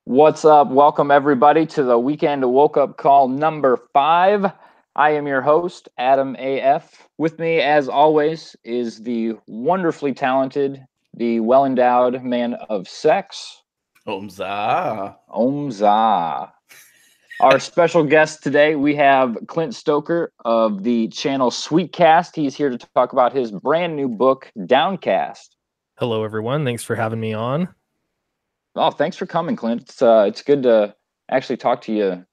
What's up? Welcome, everybody, to the Weekend Woke Up Call number 5. I am your host, Adam AF. With me, as always, is the wonderfully talented, the well-endowed man of sex, Omza. Omza. Our special guest today, we have Clint Stoker of the channel Sweetcast. He's here to talk about his brand new book, Downcast. Hello, everyone. Thanks for having me on. Oh, thanks for coming, Clint. It's good to actually talk to you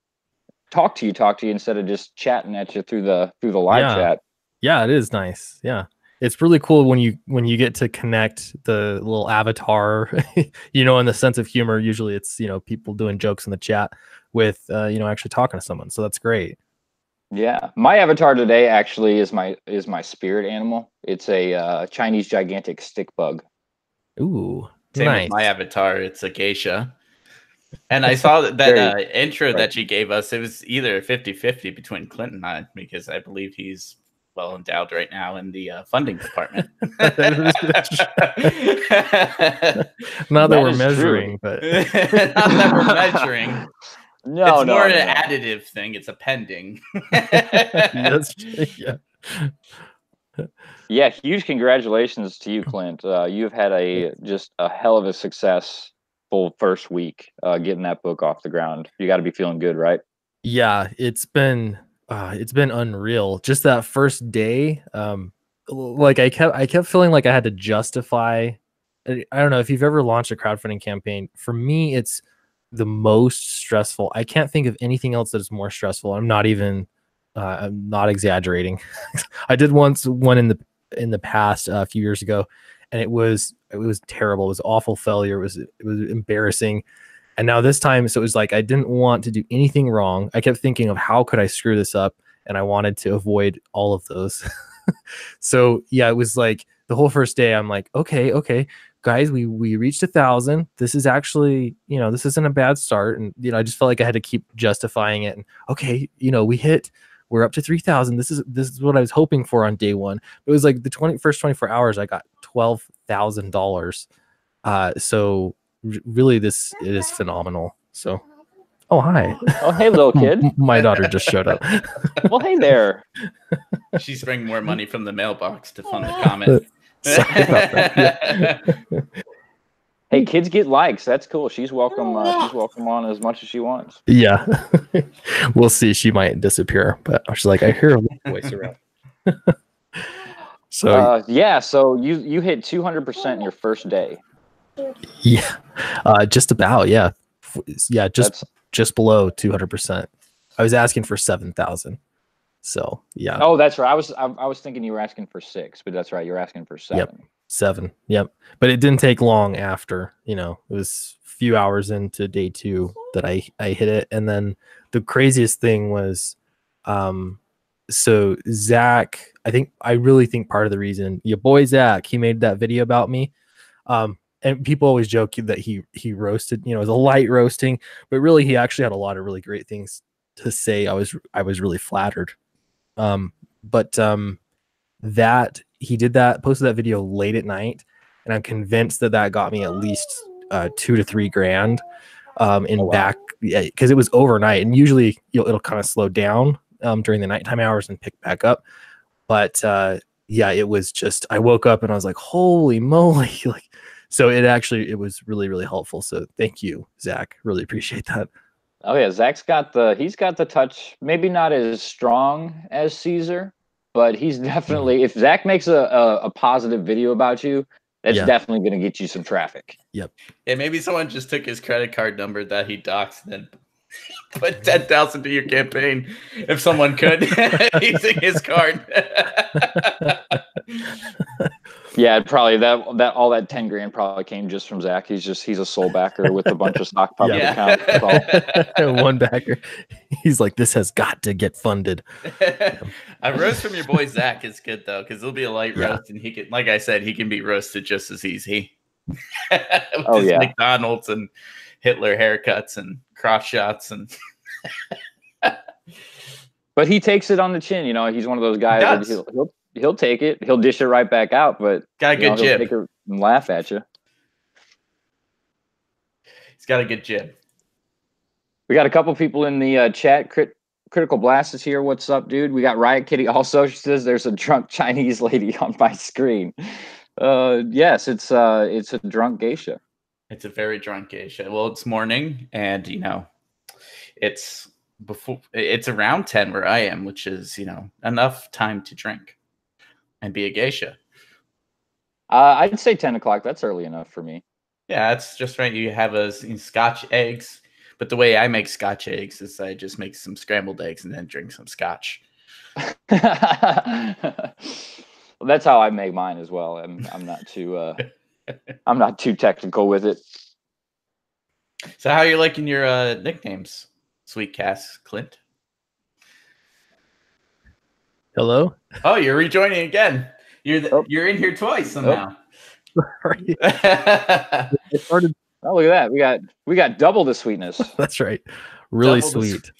instead of just chatting at you through the live chat. Yeah, it is nice. Yeah, it's really cool when you get to connect the little avatar, in the sense of humor. Usually, it's people doing jokes in the chat with actually talking to someone. So that's great. Yeah, my avatar today actually is my spirit animal. It's a Chinese gigantic stick bug. Ooh. Same nice. with my avatar. It's a geisha. And I saw that intro that you gave us. It was either 50-50 between Clint and I, because I believe he's well endowed right now in the funding department. Not that we're measuring, but not that we're measuring. No, it's more an additive thing. It's a pending. Yeah, huge congratulations to you, Clint. You've had just a hell of a successful first week getting that book off the ground. You got to be feeling good, right? Yeah, it's been unreal. Just that first day, like I kept feeling like I had to justify. I don't know if you've ever launched a crowdfunding campaign. For me, it's the most stressful. I can't think of anything else that is more stressful. I'm not exaggerating. I did one in the past a few years ago, and it was terrible. It was an awful failure. It was embarrassing. And now this time, so it was like I didn't want to do anything wrong. I kept thinking of how could I screw this up, and I wanted to avoid all of those. So yeah, it was like the whole first day. I'm like, okay, guys, we reached 1,000. This is actually, this isn't a bad start. And I just felt like I had to keep justifying it. And okay, we're up to 3,000. This is what I was hoping for on day one. It was like the first 24 hours, I got $12,000. So really, it is phenomenal. So, oh hi. Oh hey, little kid. My daughter just showed up. Well, hey there. She's bringing more money from the mailbox to fund the comment. Sorry about that. Yeah. Hey, kids get likes. That's cool. She's welcome. She's welcome on as much as she wants. Yeah, we'll see. She might disappear, but she's like, I hear a voice around. So so you hit 200% in your first day. Yeah, just about. Yeah, just below 200%. I was asking for 7,000. So yeah. Oh, that's right. I was thinking you were asking for 6, but that's right. You're asking for 7. Yep. 7. Yep. But it didn't take long after, it was a few hours into day 2 that I hit it. And then the craziest thing was, so Zach, I really think part of the reason your boy Zach, he made that video about me. And people always joke that he roasted, it was a light roasting, but really he actually had a lot of really great things to say. I was really flattered. That he did that, posted that video late at night, and I'm convinced that got me at least $2 to $3 grand back, because it was overnight, and usually it'll kind of slow down during the nighttime hours and pick back up. But it was just, I woke up and I was like, holy moly. So it was really, really helpful. So thank you, Zach. Really appreciate that. Oh yeah, Zach's got the touch, maybe not as strong as Caesar, but he's definitely, if Zach makes a positive video about you, that's definitely going to get you some traffic. Yep. Yeah, maybe someone just took his credit card number that he doxed and then put 10,000 to your campaign. If someone could, using his card. Yeah, probably that all that 10 grand probably came just from Zach. He's a soul backer with a bunch of stock public accounts. One backer. He's like, this has got to get funded. A roast from your boy Zach is good though, because it'll be a light roast, and he can, like I said, he can be roasted just as easy. With his McDonald's and Hitler haircuts and crotch shots and. But he takes it on the chin. He's one of those guys. He'll take it. He'll dish it right back out. But got a good jib. He'll take it and laugh at you. He's got a good jib. We got a couple people in the chat. Critical Blast is here. What's up, dude? We got Riot Kitty also. She says there's a drunk Chinese lady on my screen. Yes, it's a drunk geisha. It's a very drunk geisha. Well, it's morning, and it's around 10 where I am, which is enough time to drink and be a geisha. I'd say 10 o'clock. That's early enough for me. Yeah, that's just right. You have Scotch eggs, but the way I make Scotch eggs is I just make some scrambled eggs and then drink some Scotch. Well, that's how I make mine as well. I'm not too I'm not too technical with it. So how are you liking your nicknames, Sweetcast, Clint? Hello? Oh, you're rejoining again. You're in here twice somehow. Sorry. Oh, look at that. We got double the sweetness. That's right. Really sweet.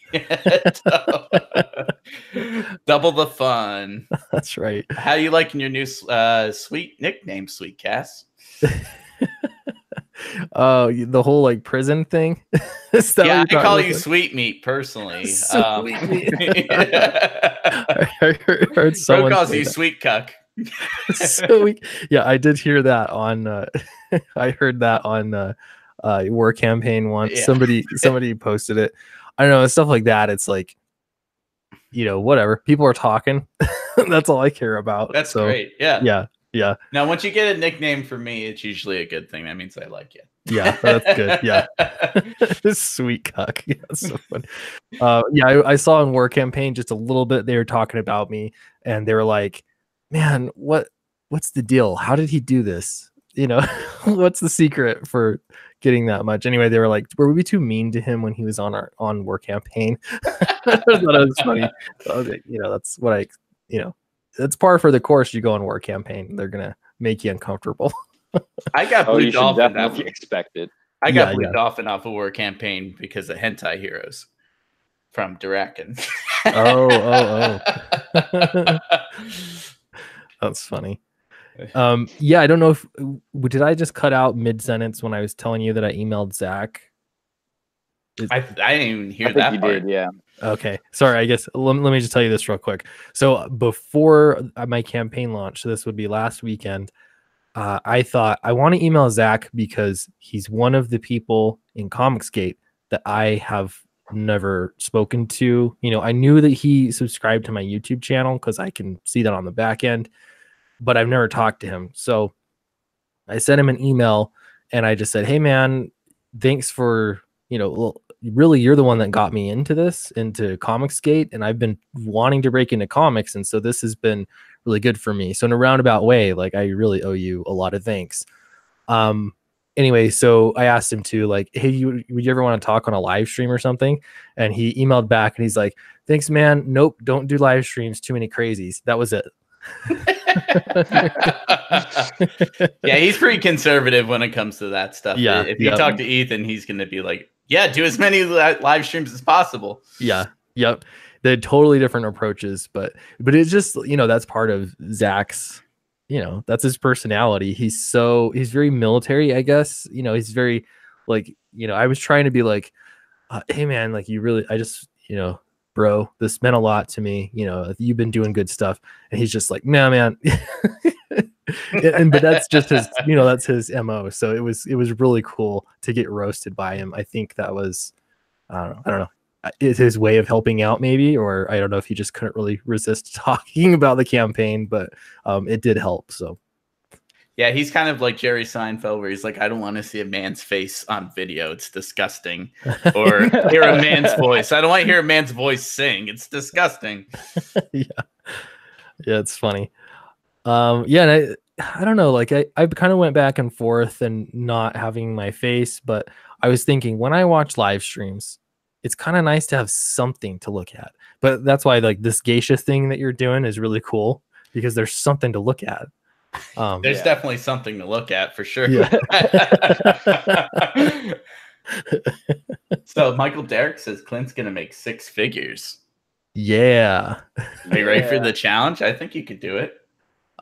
Double the fun. That's right. How are you liking your new sweet nickname, Sweetcast? The whole like prison thing. Yeah, I call you Sweet Meat personally. Sweet Meat. I heard someone Bro calls you Sweet Cuck. So yeah, I did hear that on. I heard that on War Campaign once. Yeah. Somebody posted it. I don't know, stuff like that. It's like, whatever. People are talking. That's all I care about. That's great. Yeah. Yeah. Now, once you get a nickname for me, it's usually a good thing. That means I like you. Yeah, that's good. Yeah. Sweet Cuck. Yeah, that's so fun. Yeah, I saw in War Campaign just a little bit. They were talking about me, and they were like, "Man, what's the deal? How did he do this? What's the secret for getting that much?" Anyway, they were like, "Were we too mean to him when he was on War Campaign?" I thought it was funny. That's what that's par for the course. You go on War Campaign, they're gonna make you uncomfortable. I got Blue Dolphin. Definitely expected. I got Blue Dolphin off of War Campaign because of Hentai Heroes from Durakan. Oh. That's funny. Yeah, I don't know if did I just cut out mid-sentence when I was telling you that I emailed Zach? I didn't even hear that part. Did, yeah. Okay, sorry. I guess let me just tell you this real quick. So before my campaign launch, so this would be last weekend, I thought I want to email Zach because he's one of the people in Comicsgate that I have never spoken to. I knew that he subscribed to my YouTube channel because I can see that on the back end, but I've never talked to him. So I sent him an email and I just said, "Hey man, thanks for, really you're the one that got me into Comicsgate, and I've been wanting to break into comics. And so this has been really good for me. So in a roundabout way, like I really owe you a lot of thanks." Anyway, so I asked him to like, "Hey, would you ever want to talk on a live stream or something?" And he emailed back and he's like, "Thanks, man. Nope, don't do live streams. Too many crazies." That was it. Yeah, he's pretty conservative when it comes to that stuff. Yeah, if you talk to Ethan, he's going to be like, "Yeah, do as many live streams as possible." Yeah, yep. They're totally different approaches, but it's just, that's part of Zach's, that's his personality. He's very military, I guess. He's very like, I was trying to be like, "Hey man, like I just, bro, this meant a lot to me. You've been doing good stuff." And he's just like, "No, man." But that's just his, that's his MO. So it was really cool to get roasted by him. I think that was, I don't know. Is his way of helping out maybe, or I don't know if he just couldn't really resist talking about the campaign, but it did help. So yeah, he's kind of like Jerry Seinfeld, where he's like, "I don't want to see a man's face on video. It's disgusting." Or hear a man's voice. "I don't want to hear a man's voice sing. It's disgusting." Yeah, it's funny. Yeah, and I don't know, like I kind of went back and forth and not having my face, but I was thinking when I watch live streams, it's kind of nice to have something to look at. But that's why like this geisha thing that you're doing is really cool, because there's something to look at. There's definitely something to look at for sure. Yeah. So Michael Derrick says Clint's gonna make 6 figures. Yeah. Are you ready for the challenge? I think you could do it.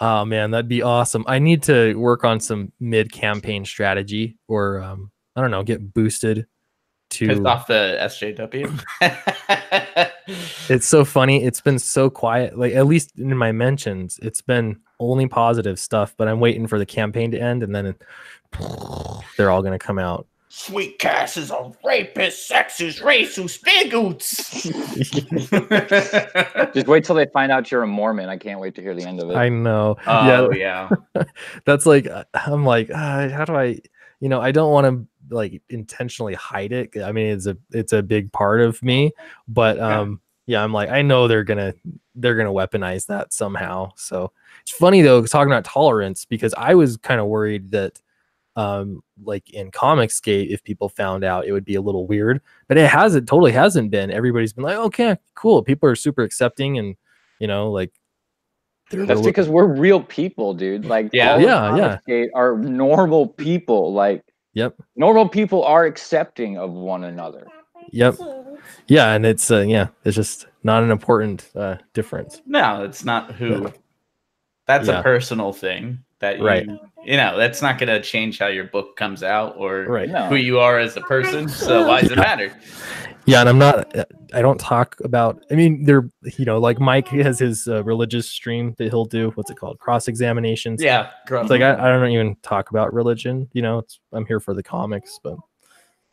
Oh man, that'd be awesome. I need to work on some mid-campaign strategy, or I don't know, get boosted pissed off the SJW. It's so funny. It's been so quiet. Like, at least in my mentions, it's been only positive stuff. But I'm waiting for the campaign to end, and then they're all going to come out. Sweetcast is a rapist, sexist, racist, bigots. Just wait till they find out you're a Mormon. I can't wait to hear the end of it. I know. Oh yeah. That's like, I'm like, how do I? I don't want to like intentionally hide it. I mean, it's a big part of me, but yeah, I'm like, I know they're gonna weaponize that somehow. So it's funny though, talking about tolerance, because I was kind of worried that like in Comicsgate, if people found out, it would be a little weird, but it totally hasn't been. Everybody's been like, okay, cool. People are super accepting, and like that's because we're real people, dude. Like, Comicsgate are normal people. Like, normal people are accepting of one another. Yeah, and it's it's just not an important difference. No, it's not who. That's a personal thing that that's not going to change how your book comes out or who you are as a person. So why does it matter? Yeah, and I don't talk about, I mean, they're, like Mike has his religious stream that he'll do. What's it called? Cross examinations. Yeah. It's like, I don't even talk about religion, I'm here for the comics, but.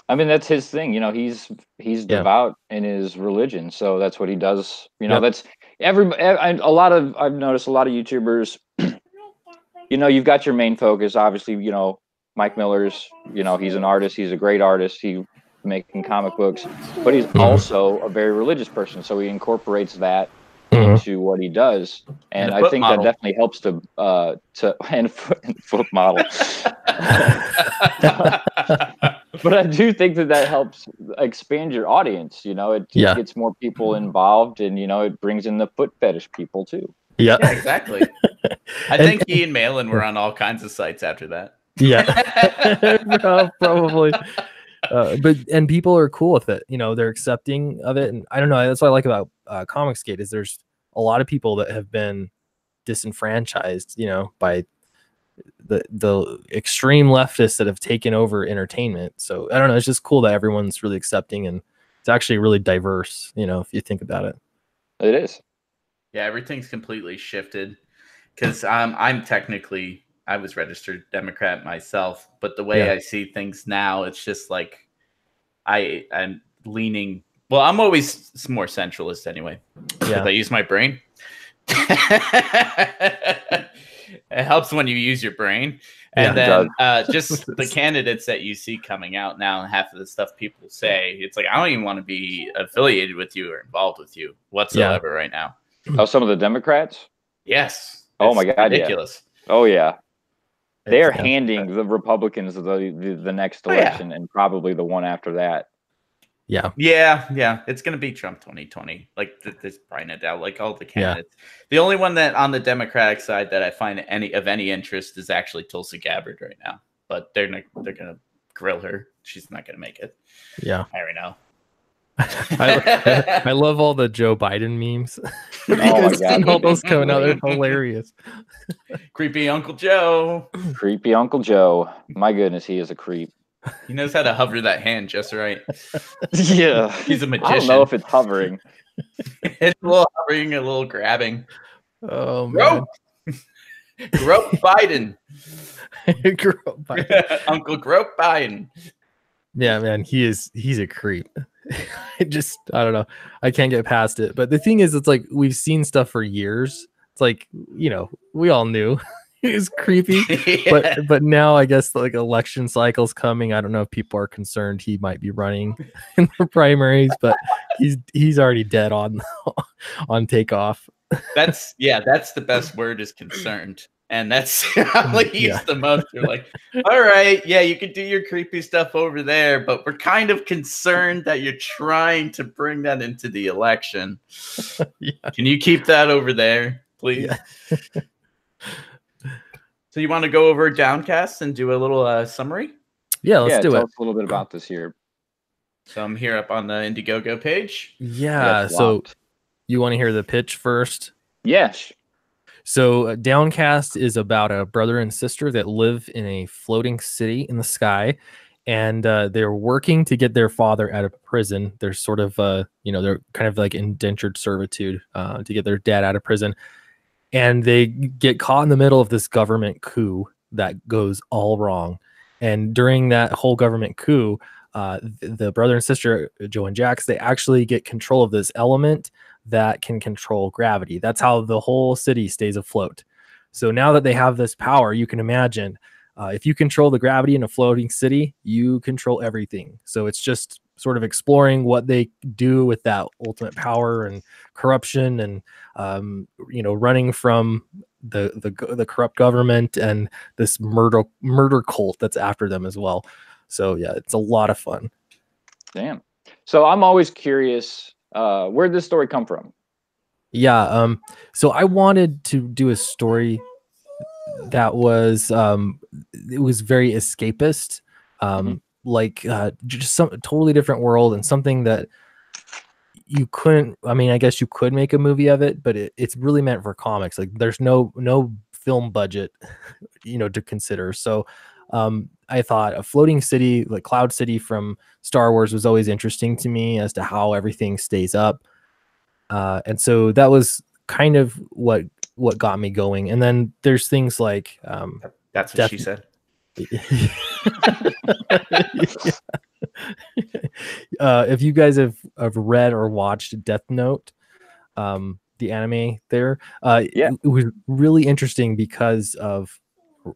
I mean, that's his thing. He's devout in his religion. So that's what he does. That's I've noticed a lot of YouTubers, you've got your main focus, obviously, Mike Miller's, he's an artist. He's a great artist. He's making comic books, but he's also a very religious person. So he incorporates that into what he does. And I think that definitely helps to foot model. But I do think that helps expand your audience. It gets more people involved, and it brings in the foot fetish people too. Yeah, exactly. I think he and Malin were on all kinds of sites after that. Yeah, probably. But people are cool with it. They're accepting of it, and I don't know. That's what I like about Comicsgate is there's a lot of people that have been disenfranchised, by the extreme leftists that have taken over entertainment. So I don't know. It's just cool that everyone's really accepting, and it's actually really diverse. If you think about it, it is. Yeah, everything's completely shifted because I was registered Democrat myself, but the way I see things now, it's just like I'm leaning. Well, I'm always more centralist anyway. Yeah, I use my brain. It helps when you use your brain. And then just the candidates that you see coming out now, and half of the stuff people say, it's like, I don't even want to be affiliated with you or involved with you whatsoever right now. Oh, some of the Democrats? Yes. Oh my God. Ridiculous. Yeah. Oh yeah. They're handing the Republicans the next election and probably the one after that. Yeah. It's going to be Trump 2020. Like this Brian Adele, like all the candidates. The only one that on the Democratic side that I find any interest is actually Tulsi Gabbard right now. But they're going to grill her. She's not going to make it. Yeah. I already know. I love all the Joe Biden memes. Oh my God. All those coming out, they're hilarious. Creepy Uncle Joe. Creepy Uncle Joe. My goodness, he is a creep. He knows how to hover that hand just right. Yeah. He's a magician. I don't know if it's hovering. It's a little hovering, a little grabbing. Oh, man. Grope Biden. Grope Biden. Uncle Grope Biden. Yeah, man, he's a creep. I don't know. I can't get past it. But the thing is, it's like we've seen stuff for years. It's like, we all knew he was creepy. But now I guess like election cycle's coming. I don't know if people are concerned he might be running in the primaries, but he's already dead on takeoff. That's the best word is concerned. And that's how he's the most. You're like, all right, you can do your creepy stuff over there, but we're kind of concerned that you're trying to bring that into the election. Can you keep that over there, please? Yeah. So you want to go over Downcast and do a little summary? Yeah, let's do it. Tell us a little bit about this here. So I'm here up on the IndieGoGo page. Yeah, so you want to hear the pitch first? Yes. So Downcast is about a brother and sister that live in a floating city in the sky, and they're working to get their father out of prison. They're sort of, they're kind of like indentured servitude to get their dad out of prison. And they get caught in the middle of this government coup that goes all wrong. And during that whole government coup, the brother and sister, Joe and Jax, they actually get control of this element that can control gravity. That's how the whole city stays afloat. So now that they have this power, you can imagine if you control the gravity in a floating city, you control everything. So it's just sort of exploring what they do with that ultimate power and corruption, and running from the corrupt government and this murder cult that's after them as well. So yeah, it's a lot of fun. Damn. So I'm always curious, where did this story come from? Yeah. So I wanted to do a story that was it was very escapist, like just some totally different world, and something that you couldn't, I mean, I guess you could make a movie of it, but it's really meant for comics. Like there's no film budget, to consider. So I thought a floating city, like Cloud City from Star Wars, was always interesting to me as to how everything stays up. And so that was kind of what got me going. And then there's things like that's what she said. If you guys have read or watched Death Note, the anime there, it was really interesting because of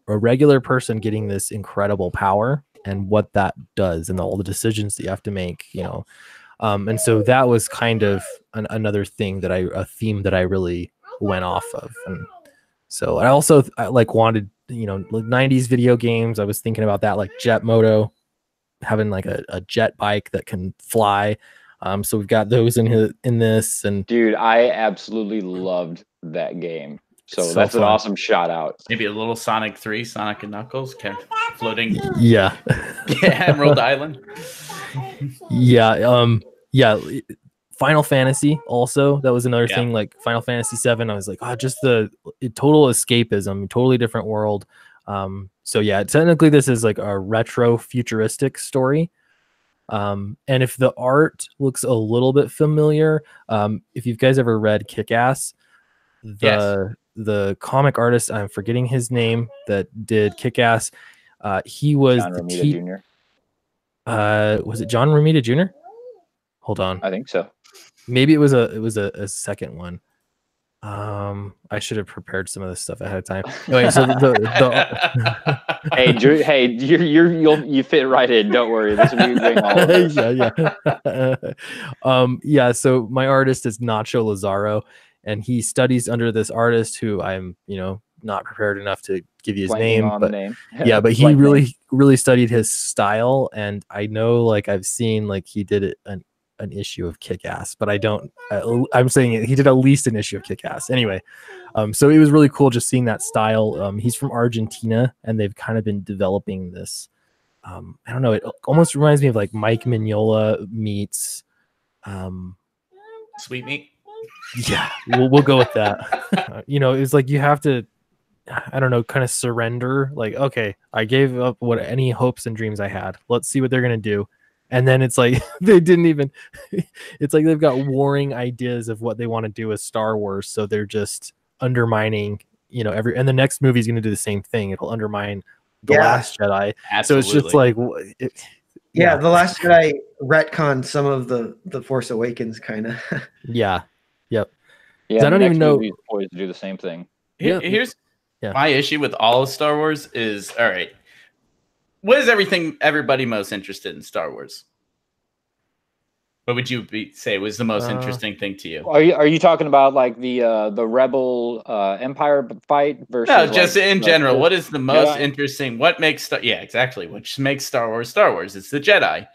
a regular person getting this incredible power and what that does and all the decisions that you have to make, and so that was kind of another thing that a theme that I really went off of. And so I also wanted, like 90s video games. I was thinking about that, like Jet Moto, having like a jet bike that can fly. So we've got those in this. And dude, I absolutely loved that game. So that's fun. An awesome shout out. Maybe a little Sonic 3, Sonic and Knuckles, floating. Yeah. Emerald Island. Yeah. Final Fantasy also, that was another thing, like Final Fantasy 7. I was like, just the total escapism, totally different world. So yeah, technically this is like a retro futuristic story. And if the art looks a little bit familiar, if you guys ever read Kick-Ass, the comic artist, I'm forgetting his name, that did Kick-Ass, he was John Romita Jr. Was it John Romita Jr.? Hold on, I think so. Maybe it was a second one. I should have prepared some of this stuff ahead of time. Anyway, so hey, you fit right in. Don't worry. This will be doing all of this. Yeah. So my artist is Nacho Lazaro, and he studies under this artist who I'm, not prepared enough to give you his name, but but he really studied his style, and I know, like, I've seen, like, he did an issue of Kick-Ass, but I'm saying he did at least an issue of Kick-Ass anyway. So it was really cool just seeing that style. He's from Argentina, and they've kind of been developing this. I don't know, it almost reminds me of like Mike Mignola meets Sweet Meat. Yeah, we'll go with that. It's like you have to, I don't know, kind of surrender. Like, okay, I gave up any hopes and dreams I had. Let's see what they're gonna do. And then it's like they didn't even. It's like they've got warring ideas of what they want to do with Star Wars, so they're just undermining, every. And the next movie is going to do the same thing. It'll undermine the Last Jedi. Absolutely. So it's just like, the Last Jedi retconned some of the Force Awakens, kind of. Yeah. Yep. Yeah. I don't even know. Poised to do the same thing. Here's my issue with all of Star Wars is, all right, what is everybody most interested in Star Wars? What would you say was the most interesting thing to you? Are you talking about like the Rebel Empire fight versus? No, just in general. What is the most interesting? What makes exactly. Which makes Star Wars Star Wars? It's the Jedi.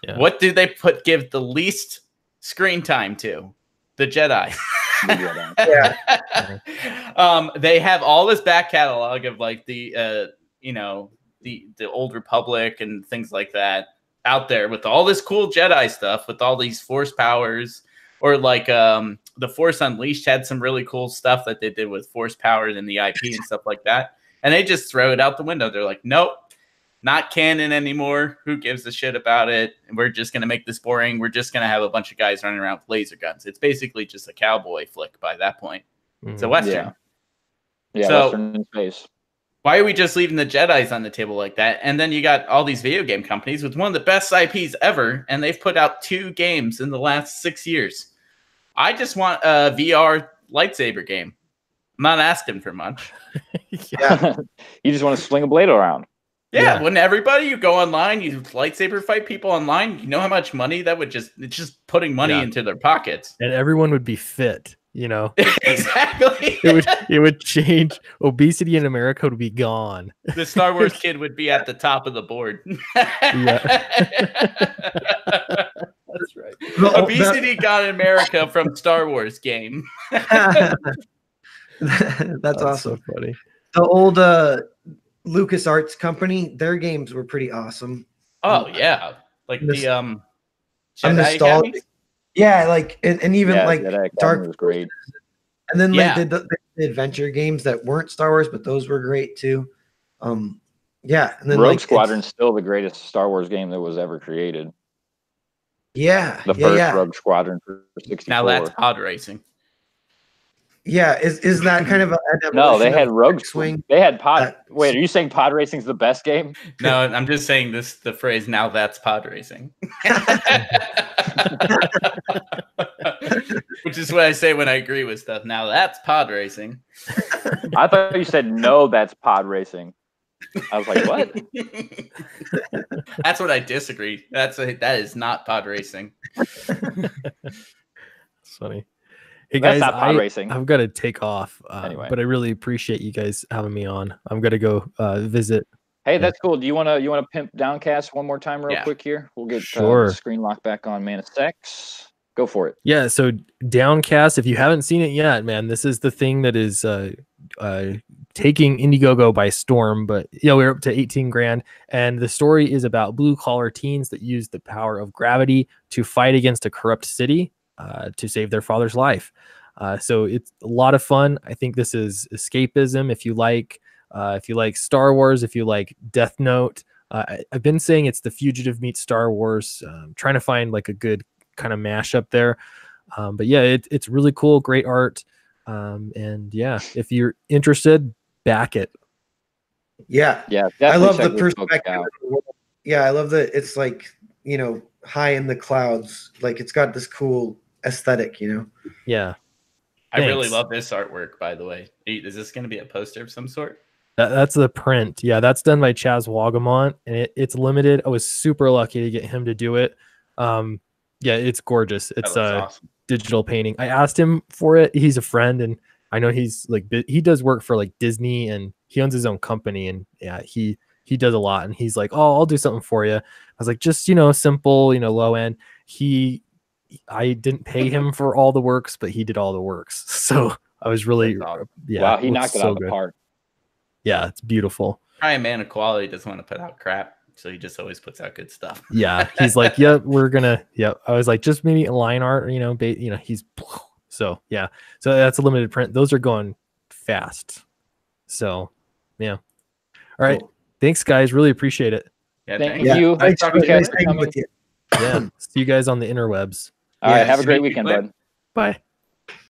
Yeah. What do they give the least screen time to? The Jedi. They have all this back catalog of like the Old Republic and things like that out there with all this cool Jedi stuff with all these Force powers, or like the Force Unleashed had some really cool stuff that they did with Force powers and the IP and stuff like that, and they just throw it out the window. They're like, nope, not canon anymore. Who gives a shit about it? We're just going to make this boring. We're just going to have a bunch of guys running around with laser guns. It's basically just a cowboy flick by that point. It's a Western. Yeah, so, Western in space. Why are we just leaving the Jedis on the table like that? And then you got all these video game companies with one of the best IPs ever, and they've put out 2 games in the last 6 years. I just want a VR lightsaber game. I'm not asking for much. Yeah. You just want to swing a blade around. Yeah, when everybody, you go online, you lightsaber fight people online, you know how much money that would it's just putting money into their pockets. And everyone would be fit, you know. Exactly. It would change. Obesity in America would be gone. The Star Wars kid would be at the top of the board. That's right. Obesity got in America from Star Wars game. That's awesome. So funny. The old LucasArts company, their games were pretty awesome. Oh yeah, like the I'm nostalgic. Yeah, like and even like Dark was great. And then like the adventure games that weren't Star Wars, but those were great too. Yeah, and then Rogue Squadron's still the greatest Star Wars game that was ever created. Yeah, the first Rogue Squadron for 64. Now that's pod racing. Yeah, is that kind of a no? They had Rogue Swing. They had pod. Wait, are you saying pod racing's the best game? No, I'm just saying the phrase. Now that's pod racing, which is what I say when I agree with stuff. Now that's pod racing. I thought you said no. That's pod racing. I was like, what? That's what I disagree. That is not pod racing. It's funny. Hey That's guys, not pod racing. I've got to take off. Anyway. But I really appreciate you guys having me on. I'm gonna go visit. Hey, that's cool. Do you wanna pimp Downcast one more time real quick here? We'll get the screen lock back on Man of Sex. Go for it. Yeah, so Downcast, if you haven't seen it yet, man, this is the thing that is taking IndieGoGo by storm. But we're up to 18 grand, and the story is about blue collar teens that use the power of gravity to fight against a corrupt city to save their father's life. So it's a lot of fun. I think this is escapism. If you like Star Wars, if you like Death Note, I've been saying it's The Fugitive meets Star Wars. Trying to find like a good kind of mashup there. But yeah, it's really cool. Great art. And yeah, if you're interested, back it. Yeah. I love the perspective. Yeah, I love that it's like, high in the clouds. Like it's got this cool aesthetic, Yeah. I really love this artwork, by the way. Is this going to be a poster of some sort? That's the print. Yeah, that's done by Chaz Wagamont, and it's limited. I was super lucky to get him to do it. Yeah, it's gorgeous. It's awesome. Digital painting. I asked him for it. He's a friend, and I know he's like he does work for like Disney, and he owns his own company, and yeah, he does a lot. And he's like, "Oh, I'll do something for you." I was like, "Just simple, low end." I didn't pay him for all the works, but he did all the works. So I was really wow, he knocked it out of the park. Yeah, it's beautiful. Probably a man of quality doesn't want to put out crap, so he just always puts out good stuff. Yeah, he's like, "Yep, we're gonna." Yep, I was like, "Just maybe a line art," He's so yeah. So that's a limited print. Those are going fast. So yeah. All right. Cool. Thanks, guys. Really appreciate it. Yeah, thank you. Thanks for coming with you. Yeah. See you guys on the interwebs. All right. Have a great weekend, bud. Bye.